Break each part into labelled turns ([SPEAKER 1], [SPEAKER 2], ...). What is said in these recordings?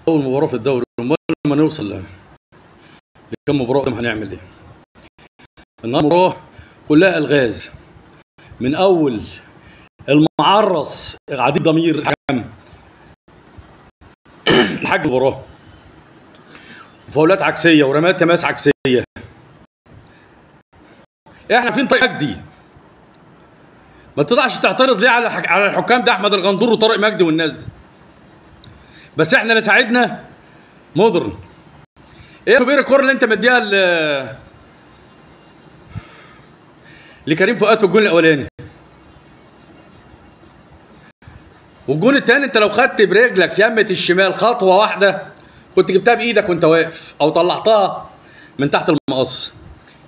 [SPEAKER 1] اول مباراه في الدوري، امال لما نوصل لكم مباراه قدام هنعمل ايه؟ النهارده مباراه كلها الغاز، من اول المعرص عديد ضمير الحكم لحد المباراه، فاولات عكسيه ورمات تماس عكسيه. احنا فين طريق مجدي؟ ما تطلعش تعترض ليه على الحكام ده، احمد الغندور وطارق مجدي والناس دي. بس احنا اللي ساعدنا مودرن. ايه شوبير الكوره اللي انت مديها لكريم فؤاد في الجون الاولاني، والجون الثاني انت لو خدت برجلك يمه الشمال خطوه واحده كنت جبتها بايدك وانت واقف او طلعتها من تحت المقص.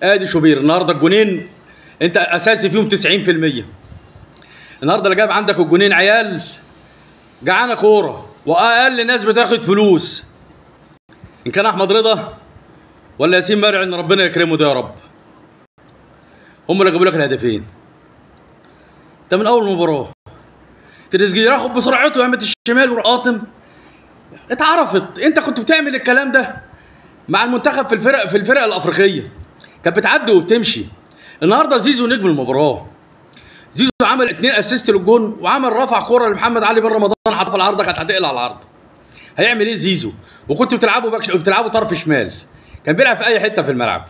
[SPEAKER 1] ادي شوبير النهارده الجونين انت اساسي فيهم 90%. النهارده اللي جايب عندك الجونين عيال جعانه كوره واقل ناس بتاخد فلوس، ان كان احمد رضا ولا ياسين مرعي، ان ربنا يكرمه ده يا رب، هم اللي جابوا لك الهدفين. انت من اول مباراه تريزيجيه ياخد بسرعته يمة الشمال وقاطم. اتعرفت انت كنت بتعمل الكلام ده مع المنتخب في الفرق الافريقيه، كانت بتعدي وبتمشي. النهارده زيزو نجم المباراه، زيزو عمل 2 اسيست للجون، وعمل رفع كوره لمحمد علي بن رمضان حطها في العارضه، كانت هتقلع على العارضه. هيعمل ايه زيزو؟ وكنت بتلعبوا طرف شمال، كان بيلعب في اي حته في الملعب.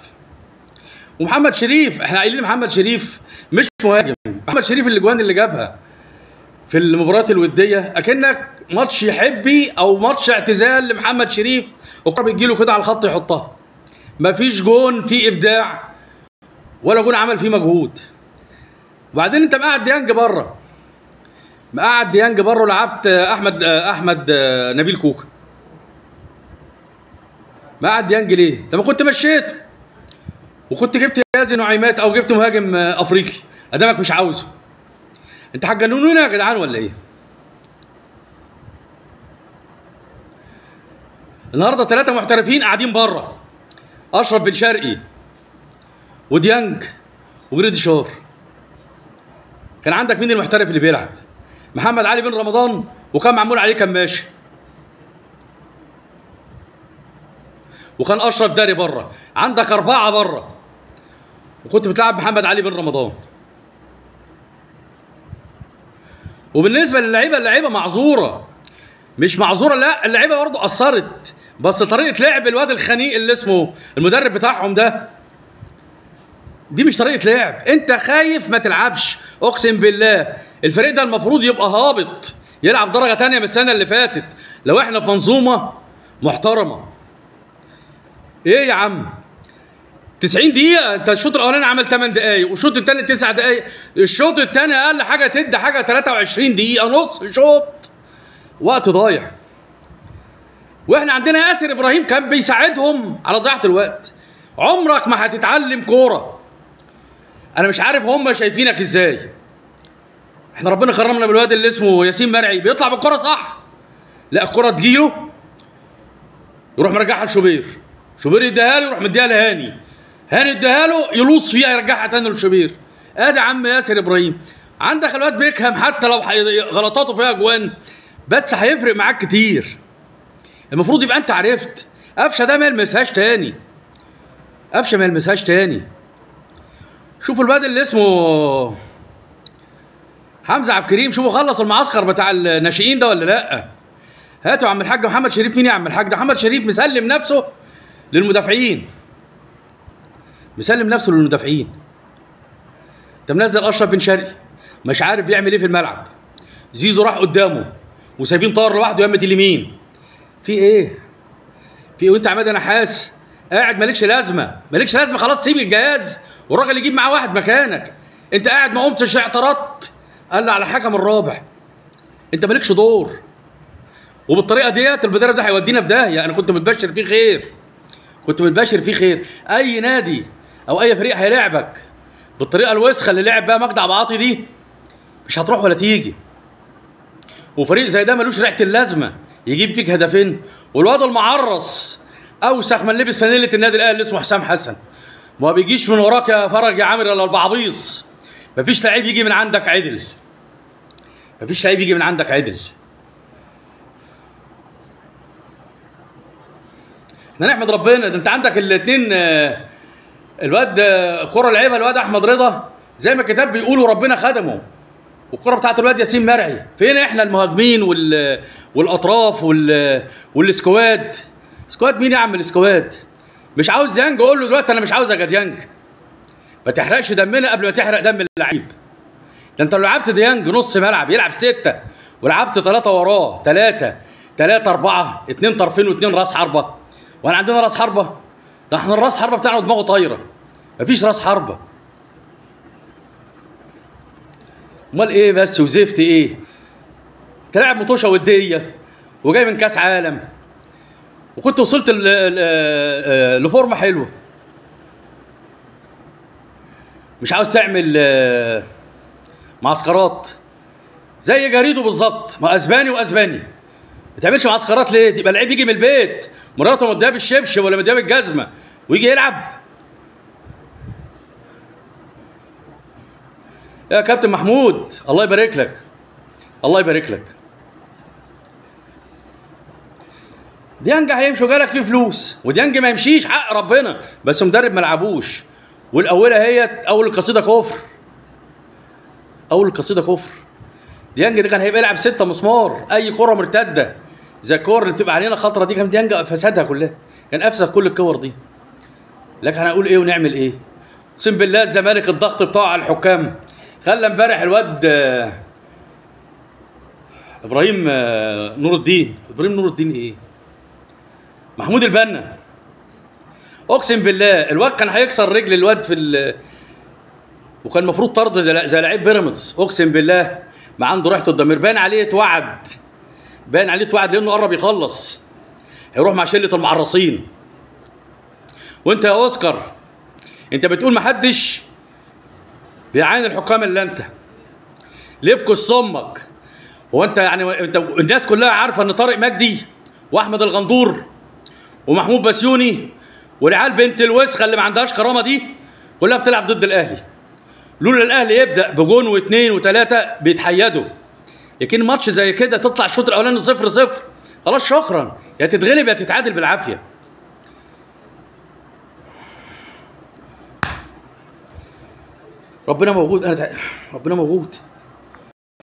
[SPEAKER 1] ومحمد شريف احنا قايلين محمد شريف مش مهاجم، محمد شريف الاجوان اللي جابها في المباريات الوديه اكنك ماتش حبي او ماتش اعتزال لمحمد شريف، والكوره بتجيله كده على الخط يحطها. مفيش جون فيه ابداع ولا جون عمل فيه مجهود. وبعدين انت مقعد ديانج بره، ولعبت احمد نبيل كوكا. مقعد ديانج ليه؟ انت ما كنت مشيته وكنت جبت يازن نعيمات او جبت مهاجم افريقي ادامك مش عاوزه. انت هتجننونا يا جدعان ولا ايه؟ النهارده 3 محترفين قاعدين بره، اشرف بن شرقي وديانج وجريديشار. كان عندك مين المحترف اللي بيلعب؟ محمد علي بن رمضان، وكان معمول عليه كماشي، وكان اشرف داري بره. عندك 4 بره وكنت بتلعب محمد علي بن رمضان. وبالنسبه للعيبه، اللعيبه معذوره، مش معذوره لا، اللعيبه برضه قصرت، بس طريقه لعب الواد الخنيق اللي اسمه المدرب بتاعهم ده دي مش طريقه لعب. انت خايف ما تلعبش، اقسم بالله الفريق ده المفروض يبقى هابط يلعب درجه ثانيه من السنه اللي فاتت لو احنا في منظومه محترمه. ايه يا عم 90 دقيقة؟ انت الشوط الاولاني عمل 8 دقايق والشوط الثاني 9 دقايق، الشوط الثاني اقل حاجة تدي حاجة 23 دقيقة، نص شوط، وقت ضايع. واحنا عندنا ياسر ابراهيم كان بيساعدهم على ضياعة الوقت. عمرك ما هتتعلم كورة. انا مش عارف هم شايفينك ازاي. احنا ربنا كرمنا بالواد اللي اسمه ياسين مرعي بيطلع بالكرة صح، لا الكرة تجيله يروح مرجعها لشوبير، شوبير يديها له يروح مديها لهاني، هاني اداها له يلوص فيها يرجعها تاني لشوبير. ادي عم ياسر ابراهيم. عندك الواد بيكهام حتى لو غلطاته فيها اجوان بس هيفرق معاك كتير. المفروض يبقى انت عرفت قفشه ده ما يلمسهاش تاني، قفشه ما يلمسهاش تاني. شوفوا الواد اللي اسمه حمزه عبد الكريم، شوفوا خلص المعسكر بتاع الناشئين ده ولا لا. هاتوا يا عم الحاج محمد شريف. مين يا عم الحاج ده؟ محمد شريف مسلم نفسه للمدافعين، مسلم نفسه للمدافعين. انت منزل اشرف بن شرقي مش عارف بيعمل ايه في الملعب، زيزو راح قدامه وسايبين طاهر لوحده يمة اليمين. في ايه؟ وانت عماد نحاس قاعد مالكش لازمه، خلاص سيب الجهاز والراجل يجيب معاه واحد مكانك. انت قاعد ما قمتش اعترضت قال على الحكم الرابع، انت مالكش دور. وبالطريقه ديت المدرب ده هيودينا في داهيه. انا كنت متبشر فيه خير، اي نادي او اي فريق هيلاعبك بالطريقه الوسخه اللي لعب بها مجدي عبد العاطي دي مش هتروح ولا تيجي. وفريق زي ده ملوش ريحه اللازمه يجيب فيك هدفين. والواد المعرص اوسخ من لبس فانيله النادي الاهلي اللي اسمه حسام حسن، ما بيجيش من وراك يا فرج يا عامر الا البعبيص. مفيش لعيب يجي من عندك عدل. احنا نحمد ربنا. ده انت عندك الاثنين، الواد كرة لعيبها الواد احمد رضا زي ما الكتاب بيقولوا ربنا خدمه، والكرة بتاعت الواد ياسين مرعي. فين احنا المهاجمين والاطراف والسكواد؟ سكواد مين يا عم السكواد؟ مش عاوز ديانج؟ قول له دلوقتي انا مش عاوزك يا ديانج، ما تحرقش دمنا قبل ما تحرق دم اللعيب. ده انت لو لعبت ديانج نص ملعب يلعب 6 ولعبت 3 وراه، 3 4 2 طرفين و2 راس حربه، وانا عندنا راس حربه؟ ده احنا الراس حربه بتاعنا دماغه طايره، مفيش راس حربه. امال ايه بس وزفت ايه؟ انت لاعب مطوشه وديه وجاي من كاس عالم وكنت وصلت لفورمه حلوه، مش عاوز تعمل معسكرات زي جريده بالظبط، ما اسباني واسباني. ما تعملش معسكرات ليه؟ يبقى اللعيب يجي من البيت مراته مديها بالشبشب ولا مديها بالجزمه ويجي يلعب. يا كابتن محمود الله يبارك لك، الله يبارك لك. ديانج هيمشي وجالك فيه فلوس، وديانج ما يمشيش حق ربنا، بس مدرب ما لعبوش. والاولى هي اول القصيده كفر، اول القصيده كفر. ديانج ده كان هيبقى يلعب 6 مسمار، اي كره مرتده زي الكور اللي بتبقى علينا خطره دي كان ديانج فسدها كلها، كان افسد كل الكور دي. لكن هنقول ايه ونعمل ايه؟ اقسم بالله الزمالك الضغط بتاعه على الحكام خلى امبارح الواد ابراهيم نور الدين، ابراهيم نور الدين ايه؟ محمود البنا، اقسم بالله الواد كان هيكسر رجل الواد وكان المفروض طرد زي لعيب بيراميدز. اقسم بالله ما عنده ريحه الضمير، باين عليه اتوعد، باين عليه اتوعد لانه قرب يخلص، هيروح مع شله المعرصين. وانت يا اوسكار انت بتقول ما حدش بيعاين الحكام الا انت، ليه بكس امك؟ هو انت يعني انت الناس كلها عارفه ان طارق مجدي واحمد الغندور ومحمود بسيوني والعيال بنت الوسخه اللي ما عندهاش كرامه دي كلها بتلعب ضد الاهلي. لولا الاهلي يبدا بجون واثنين وثلاثه بيتحيدوا، لكن ماتش زي كده تطلع الشوط الاولاني 0-0 خلاص شكرا، يا تتغلب يا تتعادل بالعافيه. ربنا موجود، ربنا موجود.